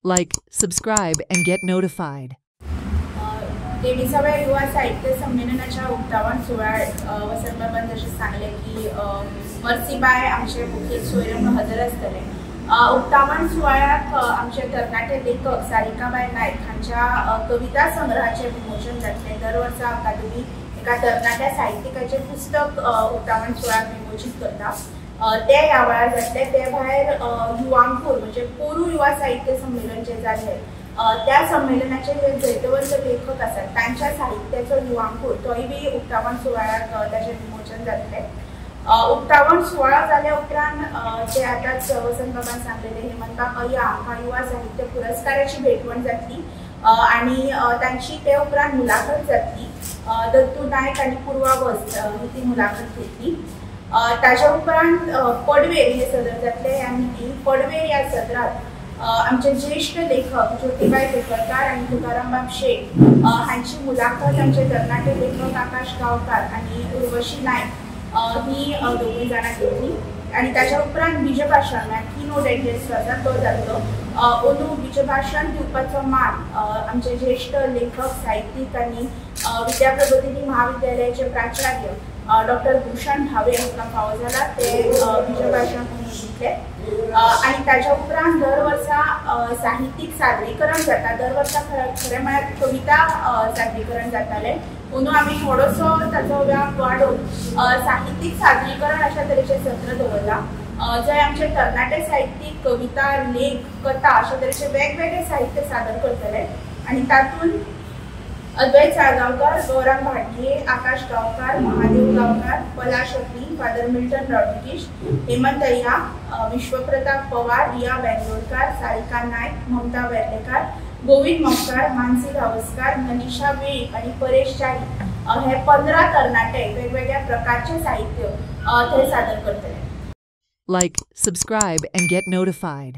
Like, subscribe, and get notified. 23व्या युवा साहित्य संमेलनाच्या उक्तावण सोहळ्यात वसंतबाबांनी जसे सांगले की मर्सीबाय आमचे मुखेल सोयरे हजर असतले। उक्तावण सोहळ्यात आमचे तरणाटे लेखक सारिकाबाई नाईक हांच्या कविता संग्रहाचे विमोचन जातले। दर वर्सा अकादमी एका तरणाट्या साहित्यिकाचे पुस्तक उक्तावण सोहळ्यात विमोचित करता। ते ह्या वेळार जातले। ते भायर युवांकूर म्हणजे पोरू युवा साहित्य संमेलन जे जाले त्या संमेलनाचे जे जैतवंत लेखक असतात त्यांच्या साहित्याचो युवांकूर तोय बी उक्तावण सोहळ्यात त्याचे विमोचन जातले। उक्तावण सोहळा जाल्या उपरांत जे आताच वसंतबाबान सांगलेले हेमंत अय्या हांका युवा साहित्य पुरस्काराची भेटवण जातली आणि त्यांची ते उपरांत मुलाखत जातली। दत्तू नायक आणि पूर्वा वस्त ही ती मुलाखत घेतली। ताच्या उपरांत पडवेर हे सदर जातले आणि पडवेर या सदरात आमचे ज्येष्ठ लेखक ज्योतिबाई पेडणेकर आणि तुकारामबाब शेट हांची मुलाखत आमचे तरणाटे लेखक आकाश गावकार आणि उर्वशी नाईक ही दोघी जाणां घेतली। आणि ताच्या उपरांत बीजभाषण कीनोट एड्रेस आसा तो जातलो। अंदू बीजभाषण दिवपाचो मान आमचे ज्येष्ठ लेखक साहित्यिक आणि विद्याप्रबोधिनी महाविद्यालयाचे प्राचार्य डॉक्टर भूषण भावे हांकां फावो जाला। ते बीजभाषण दितले आणि ताच्या उपरांत दर वर्सा साहित्यिक सादरीकरण जाता। दर वर्सा खरें म्हळ्यार कविता सादरीकरण जाताले अंदू आमी थोडोसो ताचो व्याप वाडोवन साहित्यिक सादरीकरण अशा तरेचे सत्र दवरला जंय आमचे तरणाटे साहित्यिक कविता लेख कथा अशा तरेचे वेगवेगळे साहित्य सादर करतले। आणि तातूंत अद्वैत साळगांवकर, गौरंग भाटये, आकाश गावकार, महादेव गावकार, पलाश अत्री, फादर मिल्टन रॉड्रिगीज, हेमंत अय्या, विश्वप्रताप पवार, रिया बेंगलोरकार, सारिका नाईक, ममता वेर्लेकर, गोविंद ममकार, मानसी धावस्कार, मनीषा वेळीप आणि परेश चारी हे 15 तरणाटे वेगवेगळ्या प्रकारचे साहित्य थंय सादर करतले। Like, subscribe, and get notified.